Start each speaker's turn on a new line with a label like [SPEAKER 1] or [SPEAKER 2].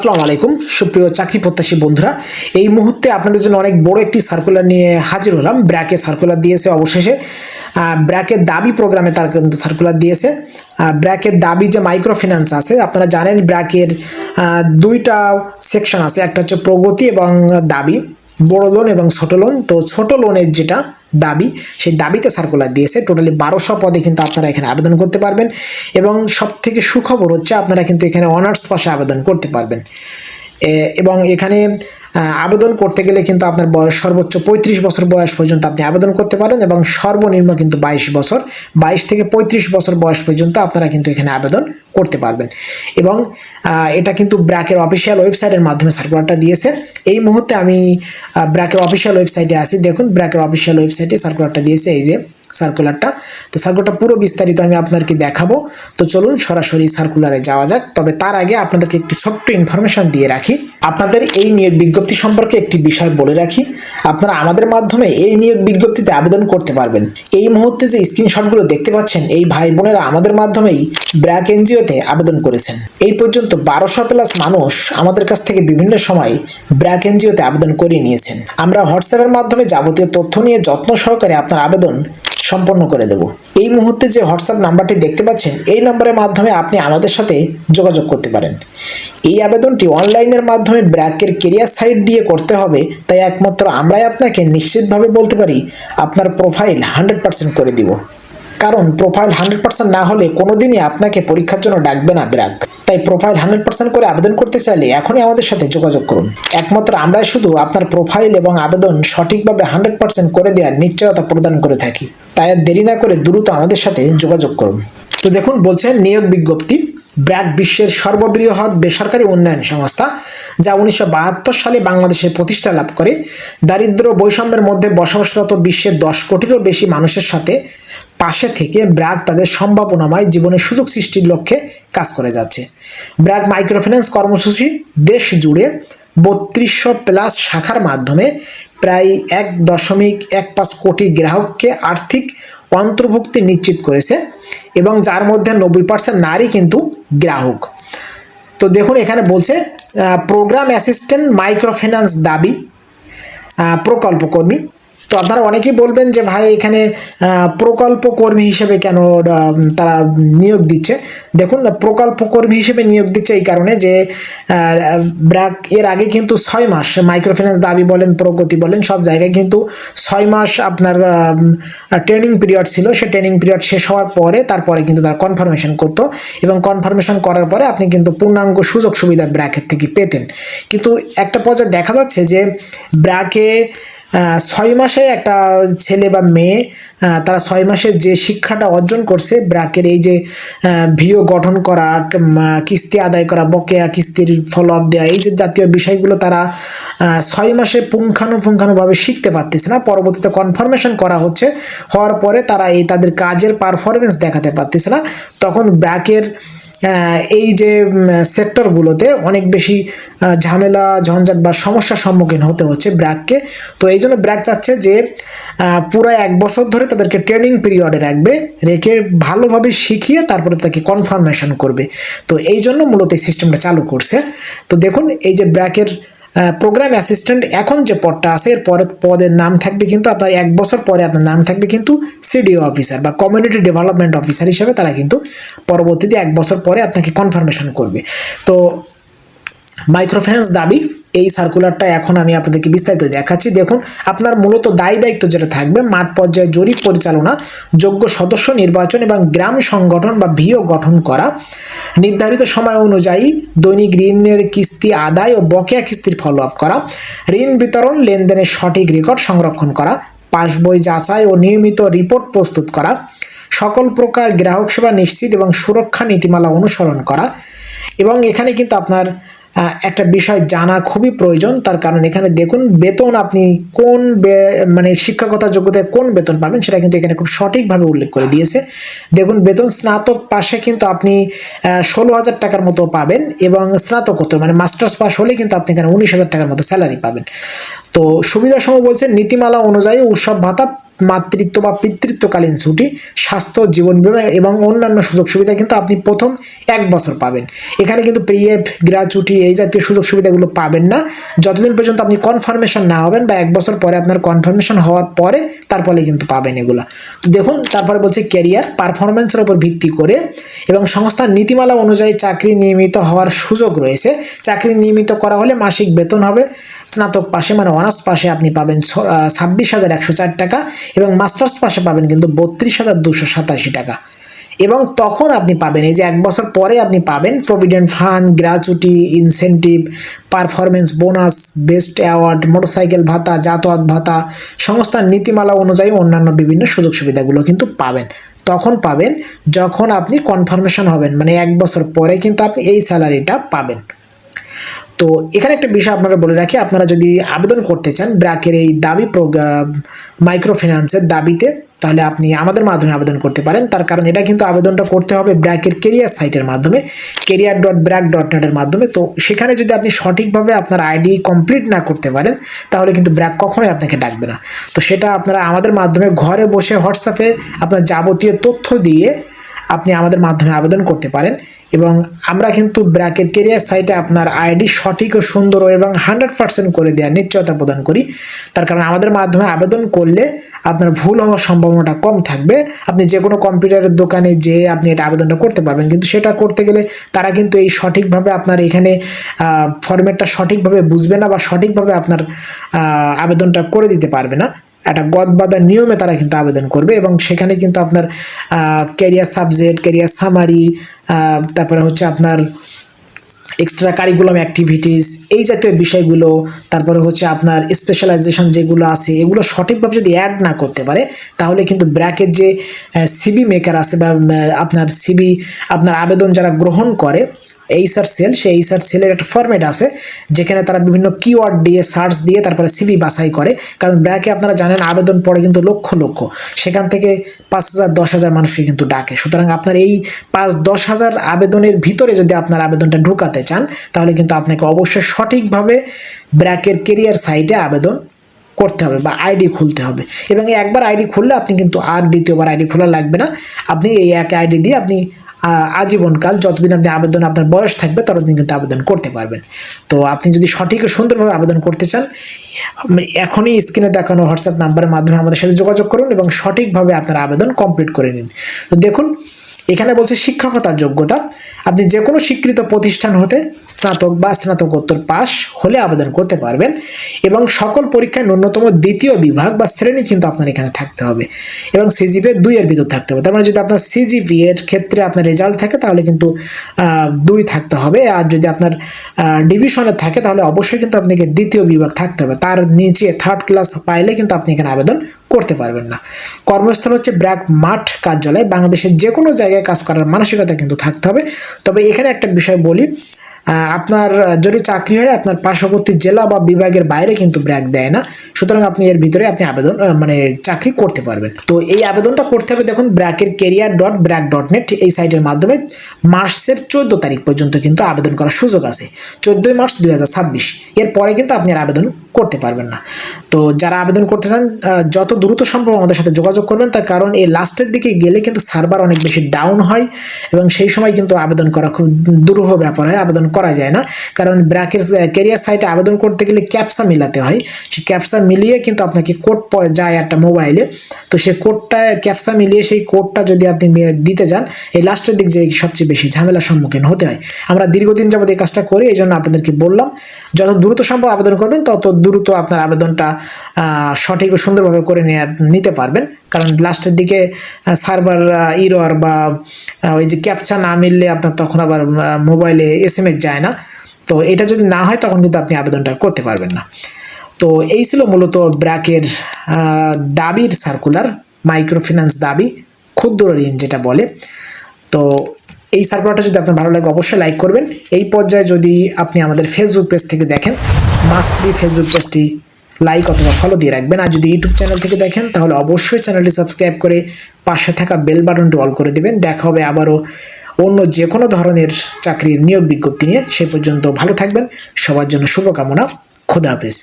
[SPEAKER 1] আসসালামু আলাইকুম সুপ্রিয় চাকরি প্রত্যাশী বন্ধুরা, এই মুহূর্তে আপনাদের জন্য অনেক বড় একটি সার্কুলার নিয়ে হাজির হলাম। ব্র্যাকে সার্কুলার দিয়েছে অবশেষে। ব্র্যাকের দাবি প্রোগ্রামে তারা কিন্তু সার্কুলার দিয়েছে। ব্র্যাকের দাবি যে মাইক্রো ফিন্যান্স আছে, আপনারা জানেন ব্র্যাকের দুইটা সেকশন আছে, একটা হচ্ছে প্রগতি এবং দাবি, বড় লোন এবং ছোট লোন। তো ছোট লোনের যেটা দাবি, সেই দাবিতে সার্কুলার দিয়েছে। টোটালি 1200 পদে কিন্তু আপনারা এখানে আবেদন করতে পারবেন এবং সব থেকে সুখবর হচ্ছে আপনারা কিন্তু এখানে অনার্স পাশে আবেদন করতে পারবেন। এবং এখানে আবেদন করতে গেলে কিন্তু আপনার বয়স সর্বোচ্চ 35 বছর বয়স পর্যন্ত আপনি আবেদন করতে পারেন এবং সর্বনিম্ন কিন্তু 22 বছর, 22 থেকে 35 বছর বয়স পর্যন্ত আপনারা কিন্তু এখানে আবেদন করতে পারবেন। এবং এটা কিন্তু ব্র্যাকের অফিসিয়াল ওয়েবসাইটের মাধ্যমে সার্কুলারটা দিয়েছে। এই মুহূর্তে আমি ব্র্যাকের অফিসিয়াল ওয়েবসাইটে আসি। দেখুন ব্র্যাকের অফিসিয়াল ওয়েবসাইটে সার্কুলারটা দিয়েছে, এই যে সার্কুলারটা। তো সার্কুলারটা পুরো বিস্তারিত আমি আপনাদেরকে দেখাবো। তো চলুন সরাসরি সার্কুলারে যাওয়া যাক। তবে তার আগে আপনাদেরকে একটি ছোট্ট ইনফরমেশন দিয়ে রাখি। আপনাদের এই নিয়োগ বিজ্ঞপ্তি সম্পর্কে একটি বিষয় বলে রাখি, আপনারা আমাদের মাধ্যমে এই নিয়োগ বিজ্ঞপ্তিতে আবেদন করতে পারবেন। এই মুহূর্তে যে স্ক্রিনশটগুলো দেখতে পাচ্ছেন, এই ভাই বোনেরা আমাদের মাধ্যমেই ব্র্যাক এনজিওতে আবেদন করেছেন। এই পর্যন্ত 1200 প্লাস মানুষ আমাদের কাছ থেকে বিভিন্ন সময় ব্র্যাক এনজিওতে আবেদন করিয়ে নিয়েছেন। আমরা হোয়াটসঅ্যাপের মাধ্যমে যাবতীয় তথ্য নিয়ে যত্ন সহকারে আপনার আবেদন সম্পন্ন করে দেব। এই মুহূর্তে যে হোয়াটসঅ্যাপ নাম্বারটি দেখতে পাচ্ছেন, এই নাম্বারের মাধ্যমে আপনি আমাদের সাথে যোগাযোগ করতে পারেন। এই আবেদনটি অনলাইনের মাধ্যমে ব্র্যাকের কেরিয়ার সাইট দিয়ে করতে হবে, তাই একমাত্র আমরাই আপনাকে নিশ্চিতভাবে বলতে পারি আপনার প্রোফাইল 100% করে দিব। কারণ প্রোফাইল 100% না হলে কোনোদিনই আপনাকে পরীক্ষার জন্য ডাকবে না ব্র্যাক। তাই প্রোফাইল 100% করে আবেদন করতে চাইলে এখনই আমাদের সাথে যোগাযোগ করুন। একমাত্র আমরাই শুধু আপনার প্রোফাইল এবং আবেদন সঠিকভাবে 100% করে দেওয়ার নিশ্চয়তা প্রদান করে থাকি। তাই আর দেরি না করে দ্রুত আমাদের সাথে যোগাযোগ করুন। তো দেখুন বলছেন নিয়োগ বিজ্ঞপ্তি। ব্র্যাক বিশ্বের সর্ববৃহৎ বেসরকারি উন্নয়ন সংস্থা, যা 1972 সালে বাংলাদেশে প্রতিষ্ঠা লাভ করে। দারিদ্র্য বৈষম্যের মধ্যে বসবাসরত বিশ্বের 10 কোটিরও বেশি মানুষের সাথে পাশে থেকে ব্র্যাক তাদের সম্ভাবনাময় জীবনের সুযোগ সৃষ্টির লক্ষ্যে কাজ করে যাচ্ছে। ব্র্যাক মাইক্রোফিন্যান্স কর্মসূচি দেশ জুড়ে 3200 প্লাস শাখার মাধ্যমে প্রায় 1.15 কোটি গ্রাহককে আর্থিক অন্তর্ভুক্তি নিশ্চিত করেছে এবং যার মধ্যে 90% নারী কিন্তু গ্রাহক। তো দেখুন এখানে বলছে প্রোগ্রাম অ্যাসিস্ট্যান্ট মাইক্রোফিন্যান্স দাবি প্রকল্প কর্মী। তো আপনারা অনেকেই বলবেন যে ভাই এখানে প্রকল্প কর্মী হিসেবে কেন তারা নিয়োগ দিচ্ছে। দেখুন প্রকল্প কর্মী হিসেবে নিয়োগ দিচ্ছে এই কারণে যে ব্র্যাক এর আগে কিন্তু 6 মাস মাইক্রোফিন্যান্স দাবি বলেন প্রগতি বলেন সব জায়গায় কিন্তু 6 মাস আপনার ট্রেনিং পিরিয়ড ছিল। সে ট্রেনিং পিরিয়ড শেষ হওয়ার পরে তারপরে কিন্তু তারা কনফার্মেশন করতো এবং কনফার্মেশন করার পরে আপনি কিন্তু পূর্ণাঙ্গ সুযোগ সুবিধা ব্র্যাকের থেকে পেতেন। কিন্তু একটা পর্যায়ে দেখা যাচ্ছে যে ব্র্যাকে 6 মাসে একটা ছেলে বা মেয়ে তারা 6 মাসে যে শিক্ষাটা অর্জন করছে, ব্র্যাকের এই যে ভিও গঠন করা, কিস্তি আদায় করা, বকেয়া কিস্তির ফলো আপ দেওয়া, এই যে জাতীয় বিষয়গুলো তারা 6 মাসে পুঙ্খানুপুঙ্খানুভাবে শিখতে পারতেছে না। পরবর্তীতে কনফার্মেশন করা হচ্ছে, হওয়ার পরে তারা এই তাদের কাজের পারফরমেন্স দেখাতে পারতেছে না। তখন ব্র্যাকের এই যে সেক্টরগুলোতে অনেক বেশি ঝামেলা ঝঞ্ঝাট বা সমস্যার সম্মুখীন হতে হচ্ছে ব্র্যাককে। তো এই জন্য ব্র্যাক চাচ্ছে যে পুরো 1 বছর ধরে তাদেরকে ট্রেনিং পিরিয়ডে রেখে ভালোভাবে শিখিয়ে তারপরে তাকে কনফার্মেশন করবে। তো এই জন্য মূলত এই সিস্টেমটা চালু করছে। তো দেখুন এই যে ব্র্যাকের প্রোগ্রাম অ্যাসিস্ট্যান্ট এখন যে পদটা আছে, এর পরে পদের নাম থাকবে কিন্তু আপনার 1 বছর পরে আপনার নাম থাকবে কিন্তু সিডিও অফিসার বা কমিউনিটি ডেভেলপমেন্ট অফিসার হিসেবে তারা কিন্তু পরবর্তীতে 1 বছর পরে আপনাকে কনফার্মেশন করবে। তো মাইক্রোফিন্যান্স দাবি এই সার্কুলারটা এখন আমি আপনাদেরকে বিস্তারিত দেখাচ্ছি। দেখুন আপনার মূলত দায়িত্ব যেটা থাকবে, মাঠ পর্যায়ে জরিপ পরিচালনা, যোগ্য সদস্য নির্বাচন এবং গ্রাম সংগঠন বা ভিও গঠন করা, নির্ধারিত সময় অনুযায়ী দৈনিক ঋণের কিস্তি আদায় ও বকেয়া কিস্তির ফলো আপ করা, ঋণ বিতরণ লেনদেনের সঠিক রেকর্ড সংরক্ষণ করা, পাসবই যাচাই ও নিয়মিত রিপোর্ট প্রস্তুত করা, সকল প্রকার গ্রাহক সেবা নিশ্চিত এবং সুরক্ষা নীতিমালা অনুসরণ করা। এবং এখানে কিন্তু আপনার একটা বিষয় জানা খুবই প্রয়োজন, তার কারণ এখানে দেখুন বেতন আপনি কোন মানে শিক্ষাগত যোগ্যতায় কোন বেতন পাবেন সেটা কিন্তু এখানে খুব সঠিকভাবে উল্লেখ করে দিয়েছে। দেখুন বেতন স্নাতক পাশে কিন্তু আপনি 16,000 টাকার মতো পাবেন এবং স্নাতকোত্তর মানে মাস্টার্স পাস হলে কিন্তু আপনি এখানে 19,000 টাকার মতো স্যালারি পাবেন। তো সুবিধা সমূহ বলছে নীতিমালা অনুযায়ী উৎসব ভাতা মাতৃত্ব বা পিতৃত্বকালীন ছুটি, স্বাস্থ্য, জীবন বীমা এবং অন্যান্য সুযোগ সুবিধা কিন্তু আপনি প্রথম 1 বছর পাবেন। এখানে কিন্তু পিএফ, গ্র্যাচুইটি এই জাতীয় সুযোগ সুবিধাগুলো পাবেন না যতদিন পর্যন্ত আপনি কনফার্মেশন না হবেন, বা 1 বছর পরে আপনার কনফার্মেশন হওয়ার পরে তারপরে কিন্তু পাবেন এগুলা। তো দেখুন, তারপরে বলছে ক্যারিয়ার পারফরমেন্সের উপর ভিত্তি করে এবং সংস্থার নীতিমালা অনুযায়ী চাকরি নিয়মিত হওয়ার সুযোগ রয়েছে। চাকরি নিয়মিত করা হলে মাসিক বেতন হবে স্নাতক পাশে মানে অনার্স পাশে আপনি পাবেন 26,104 টাকা এবং মাস্টার্স পাশে পাবেন কিন্তু 32,287 টাকা। এবং তখন আপনি পাবেন এই যে 1 বছর পরে আপনি পাবেন provident fund, gratuity, incentive, performance bonus, best award, motorcycle ভাতা, যাতায়াত ভাতা, সংস্থার নীতিমালা অনুযায়ী অন্যান্য বিভিন্ন সুযোগ সুবিধাগুলো কিন্তু পাবেন। তখন পাবেন যখন আপনি কনফার্মেশন হবেন, মানে 1 বছর পরে কিন্তু আপনি এই স্যালারিটা পাবেন। তো এখানে একটা বিষয় আপনারা বলে রাখি, আপনারা যদি আবেদন করতে চান ব্র্যাকের এই দাবি মাইক্রো ফিন্যান্সের দাবিতে, তাহলে আপনি আমাদের মাধ্যমে আবেদন করতে পারেন। তার কারণ এটা কিন্তু আবেদনটা করতে হবে ব্র্যাকের কেরিয়ার সাইটের মাধ্যমে, career.brack.net এর মাধ্যমে। তো সেখানে যদি আপনি সঠিকভাবে আপনার আইডি কমপ্লিট না করতে পারেন তাহলে কিন্তু ব্র্যাক কখনোই আপনাকে ডাকবে না। তো সেটা আপনারা আমাদের মাধ্যমে ঘরে বসে হোয়াটসঅ্যাপে আপনার যাবতীয় তথ্য দিয়ে আপনি আমাদের মাধ্যমে আবেদন করতে পারেন। এবং আমরা কিন্তু ব্র্যাকের কেরিয়ার সাইটে আপনার আইডি সঠিক ও সুন্দর এবং 100% করে দেওয়ার নিশ্চয়তা প্রদান করি। তার কারণ আমাদের মাধ্যমে আবেদন করলে আপনার ভুল হওয়ার সম্ভাবনাটা কম থাকবে। আপনি যে কোনো কম্পিউটারের দোকানে যেয়ে আপনি এটা আবেদনটা করতে পারবেন, কিন্তু সেটা করতে গেলে তারা কিন্তু এই সঠিকভাবে আপনার এখানে ফরম্যাটটা সঠিকভাবে বুঝবে না বা সঠিকভাবে আপনার আবেদনটা করে দিতে পারবে না। একটা গদবাঁধা নিয়মে তারা কিন্তু আবেদন করবে এবং সেখানে কিন্তু আপনার ক্যারিয়ার সাবজেক্ট, ক্যারিয়ার সামারি, তারপরে হচ্ছে আপনার এক্সট্রা কারিকুলাম অ্যাক্টিভিটিস এই জাতীয় বিষয়গুলো, তারপরে হচ্ছে আপনার স্পেশালাইজেশন যেগুলো আছে এগুলো সঠিকভাবে যদি অ্যাড না করতে পারে তাহলে কিন্তু ব্র্যাকের যে সিবি মেকার আছে বা আপনার সিবি আপনার আবেদন যারা গ্রহণ করে এইচআর সেল, সেই এইচআর সেলের একটা ফরম্যাট আছে যেখানে তারা বিভিন্ন কিওয়ার্ড দিয়ে সার্চ দিয়ে তারপরে সিবি বাছাই করে। কারণ ব্র্যাকে আপনারা জানেন আবেদন পড়ে কিন্তু লক্ষ লক্ষ, সেখান থেকে 5,000 10,000 মানুষকে কিন্তু ডাকে। সুতরাং আপনার এই 5-10 হাজার আবেদনের ভিতরে যদি আপনার আবেদনটা ঢুকাতে চান তাহলে কিন্তু আপনাকে অবশ্যই সঠিকভাবে ব্র্যাকের কেরিয়ার সাইটে আবেদন করতে হবে বা আইডি খুলতে হবে। এবং একবার আইডি খুললে আপনি কিন্তু আর দ্বিতীয়বার আইডি খোলা লাগবে না। আপনি এই এক আইডি দিয়ে আপনি আজীবনকাল যতদিন আপনি আবেদন আপনার বয়স থাকবে ততদিন কিন্তু আবেদন করতে পারবেন। তো আপনি যদি সঠিক ও সুন্দরভাবে আবেদন করতে চান এখনই স্ক্রিনে দেখানো হোয়াটসঅ্যাপ নাম্বারের মাধ্যমে আমাদের সাথে যোগাযোগ করুন এবং সঠিকভাবে আপনার আবেদন কমপ্লিট করে নিন। তো দেখুন এখানে বলছে শিক্ষকতার যোগ্যতা, আপনি যে কোনো স্বীকৃত প্রতিষ্ঠান হতে স্নাতক বা স্নাতকোত্তর পাস হলে আবেদন করতে পারবেন এবং সকল পরীক্ষায় ন্যূনতম 2য় বিভাগ বা শ্রেণী কিন্তু আপনার এখানে থাকতে হবে এবং সিজিপিএ 2 এর ভিতর থাকতে হবে। তার মানে যদি আপনার সিজিপিএ এর ক্ষেত্রে আপনার রেজাল্ট থাকে তাহলে কিন্তু 2 থাকতে হবে, আর যদি আপনার ডিভিশনে থাকে তাহলে অবশ্যই কিন্তু আপনাকে 2য় বিভাগ থাকতে হবে। তার নিচে 3rd ক্লাস পাইলে কিন্তু আপনি এখানে আবেদন করতে পারবেন না। কর্মস্থল হচ্ছে ব্র্যাক মাঠ কার্যালয়, বাংলাদেশের যে কোনো জায়গায় কাজ করার মানসিকতা কিন্তু থাকতে হবে। তবে এখানে একটা বিষয় বলি, আপনার যদি চাকরি হয় আপনার পার্শ্ববর্তী জেলা বা বিভাগের বাইরে কিন্তু ব্র্যাক দেয় না, সুতরাং আপনি এর ভিতরে আপনি আবেদন মানে চাকরি করতে পারবেন। তো এই আবেদনটা করতে হবে দেখুন ব্র্যাকের career.brack.net এই সাইটের মাধ্যমে মার্চের 14 তারিখ পর্যন্ত কিন্তু আবেদন করার সুযোগ আছে, 14 মার্চ 2026। এরপরে কিন্তু আপনি আর আবেদন করতে পারবেন না। তো যারা আবেদন করতে চান যত দ্রুত সম্ভব আমাদের সাথে যোগাযোগ করবেন, তার কারণ এই লাস্টের দিকে গেলে কিন্তু সার্ভার অনেক বেশি ডাউন হয় এবং সেই সময় কিন্তু আবেদন করা খুব দুরূহ ব্যাপার হয়, আবেদন করা যায় না। কারণ ব্র্যাকের ক্যারিয়ার সাইটে আবেদন করতে গেলে ক্যাপসা মিলাতে হয়, সেই ক্যাপসা মিলিয়ে কিন্তু আপনাকে কোড যায় একটা মোবাইলে, তো সেই কোডটা ক্যাপসা মিলিয়ে সেই কোডটা যদি আপনি দিতে যান এই লাস্টের দিক যে সবচেয়ে বেশি ঝামেলার সম্মুখীন হতে হয়। আমরা দীর্ঘদিন যাবত এই কাজটা করি, এই জন্য আপনাদেরকে বললাম যত দ্রুত সম্ভব আবেদন করবেন তত দ্রুত আপনার আবেদনটা সঠিক ও সুন্দরভাবে করে নিতে পারবেন। কারণ লাস্টের দিকে সার্ভার ইরর বা ওই যে ক্যাপচা না মিললে আপনার তখন আবার মোবাইলে SMS যায় না। তো এটা যদি না হয় তখন কিন্তু আপনি আবেদনটা করতে পারবেন না। তো এই ছিল মূলত ব্র্যাকের দাবির সার্কুলার, মাইক্রো ফিন্যান্স দাবি, ক্ষুদ্র ঋণ যেটা বলে। তো এই সার্কুলারটা যদি আপনার ভালো লাগে অবশ্যই লাইক করবেন। এই পর্যায়ে যদি আপনি আমাদের ফেসবুক পেজ থেকে দেখেন মাস্ট বি ফেসবুক পেজটি লাইক অথবা ফলো দিয়ে রাখবেন, আর যদি ইউটিউব চ্যানেল থেকে দেখেন তাহলে অবশ্যই চ্যানেলটি সাবস্ক্রাইব করে পাশে থাকা বেল বাটনটি অল করে দেবেন। দেখা হবে আবারও অন্য যে কোনো ধরনের চাকরির নিয়োগ বিজ্ঞপ্তি নিয়ে। সে পর্যন্ত ভালো থাকবেন, সবার জন্য শুভকামনা, খোদা হাফেজ।